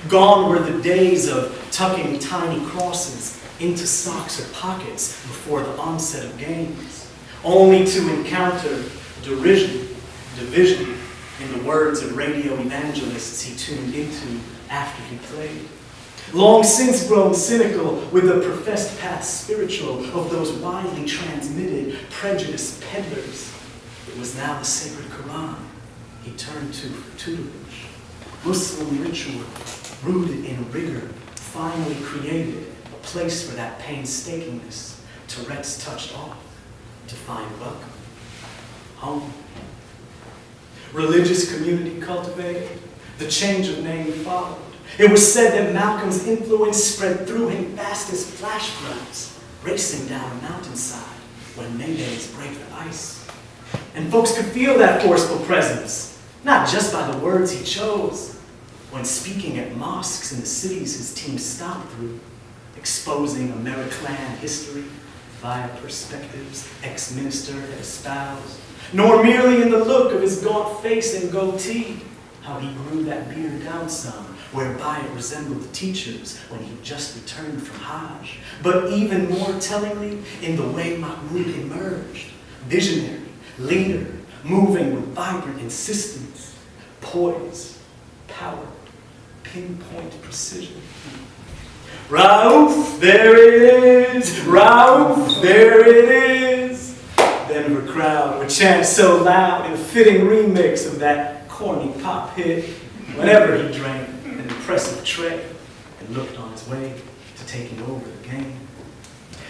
Gone were the days of tucking tiny crosses into socks or pockets before the onset of games, only to encounter derision, division, in the words of radio evangelists he tuned into after he played. Long since grown cynical with the professed path spiritual of those widely transmitted prejudiced peddlers, it was now the sacred Quran he turned to for tutelage. Muslim ritual, rooted in rigor, finally created a place for that painstakingness Tourette's touched off to find welcome. Home. Religious community cultivated, the change of name followed. It was said that Malcolm's influence spread through him fast as flash floods, racing down a mountainside when maydays break the ice. And folks could feel that forceful presence, not just by the words he chose, when speaking at mosques in the cities his team stomped through, exposing Americlan history via perspectives ex-minister had espoused, nor merely in the look of his gaunt face and goatee, how he grew that beard down some, whereby it resembled the teachers when he just returned from Hajj, but even more tellingly in the way Mahmoud emerged, visionary, leader, moving with vibrant insistence, poise, power, pinpoint precision. Rauf, there it is! Rauf, there it is! Denver crowd would chant so loud in a fitting remix of that corny pop hit whenever he drank an impressive tray and looked on his way to taking over the game.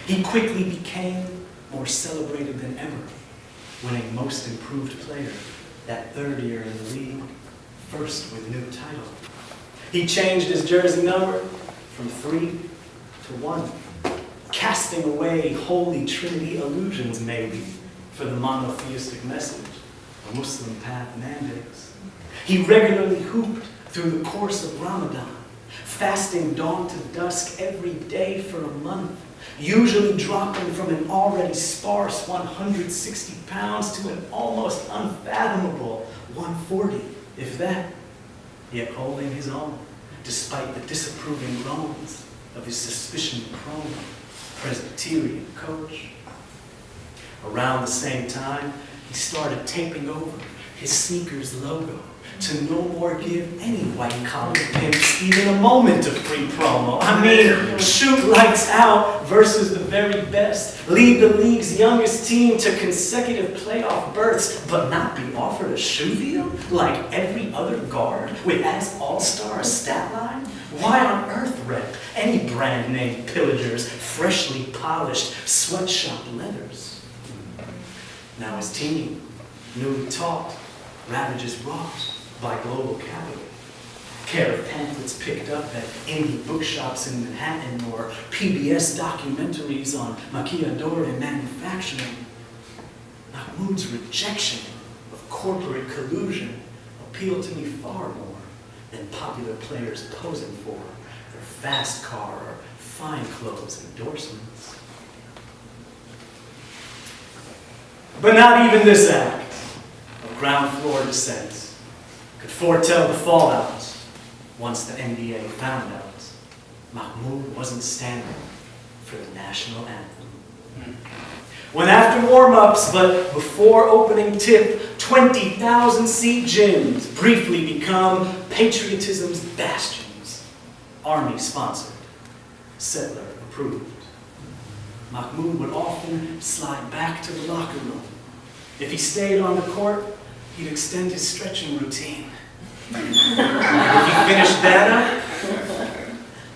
He quickly became more celebrated than ever, winning Most Improved Player that third year in the league, first with new title. He changed his jersey number from 3 to 1, casting away Holy Trinity illusions maybe for the monotheistic message a Muslim path mandates. He regularly hooped through the course of Ramadan, fasting dawn to dusk every day for a month, usually dropping from an already sparse 160 pounds to an almost unfathomable 140, if that, yet holding his own, despite the disapproving groans of his suspicion-prone Presbyterian coach. Around the same time, he started taping over his sneakers logo to no more give any white-collar pimps even a moment of free promo. I mean, shoot lights out versus the very best. Lead the league's youngest team to consecutive playoff berths, but not be offered a shoe deal like every other guard with as all-star a stat line? Why on earth rep any brand name pillagers, freshly polished sweatshop leathers? Now his team, newly taught, ravages wrought by global capital. Care of pamphlets picked up at indie bookshops in Manhattan or PBS documentaries on maquiladora manufacturing. Mahmoud's rejection of corporate collusion appealed to me far more than popular players posing for their fast car or fine clothes endorsements. But not even this act of ground floor dissent could foretell the fallout once the NBA found out Mahmoud wasn't standing for the national anthem. When after warm-ups, but before opening tip, 20,000-seat gyms briefly become patriotism's bastions, Army-sponsored, settler-approved. Mahmoud would often slide back to the locker room. If he stayed on the court, he'd extend his stretching routine. And if he finished that up,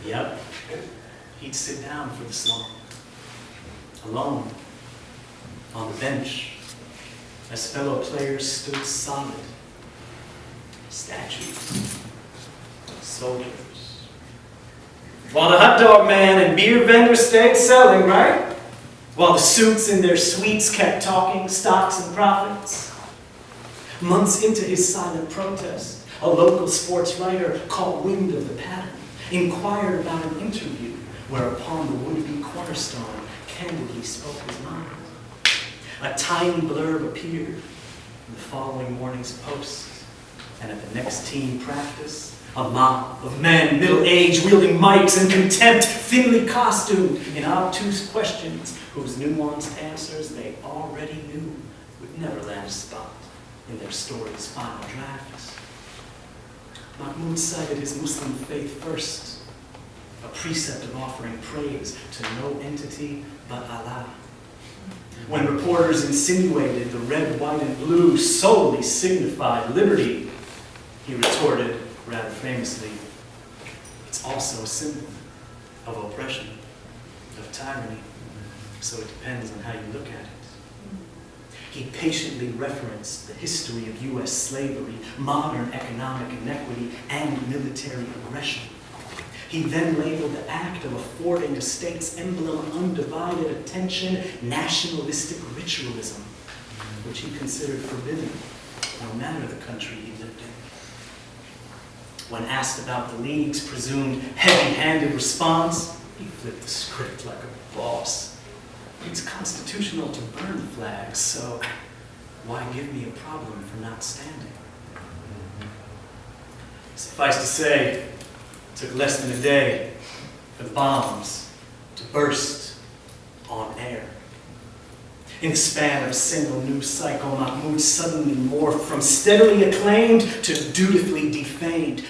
yep, he'd sit down for the song. Alone, on the bench, as fellow players stood solid. Statues, soldiers. While the hot dog man and beer vendor stayed selling, right? While the suits in their suites kept talking stocks and profits. Months into his silent protest, a local sports writer caught wind of the pattern, inquired about an interview, whereupon the would-be cornerstone candidly spoke his mind. A tiny blurb appeared in the following morning's post, and at the next team practice, A mob of men, middle-aged, wielding mics in contempt, thinly costumed in obtuse questions whose nuanced answers they already knew would never land a spot in their story's final drafts. Mahmoud cited his Muslim faith first, a precept of offering praise to no entity but Allah. When reporters insinuated the red, white, and blue solely signified liberty, he retorted, rather famously, it's also a symbol of oppression, of tyranny, so it depends on how you look at it. He patiently referenced the history of U.S. slavery, modern economic inequity, and military aggression. He then labeled the act of affording a state's emblem undivided attention nationalistic ritualism, which he considered forbidden, no matter the country he lived in. When asked about the League's presumed heavy-handed response, he flipped the script like a boss. It's constitutional to burn flags, so why give me a problem for not standing? Suffice to say, it took less than a day for the bombs to burst on air. In the span of a single news cycle, Mahmoud suddenly morphed from steadily acclaimed to dutifully defamed.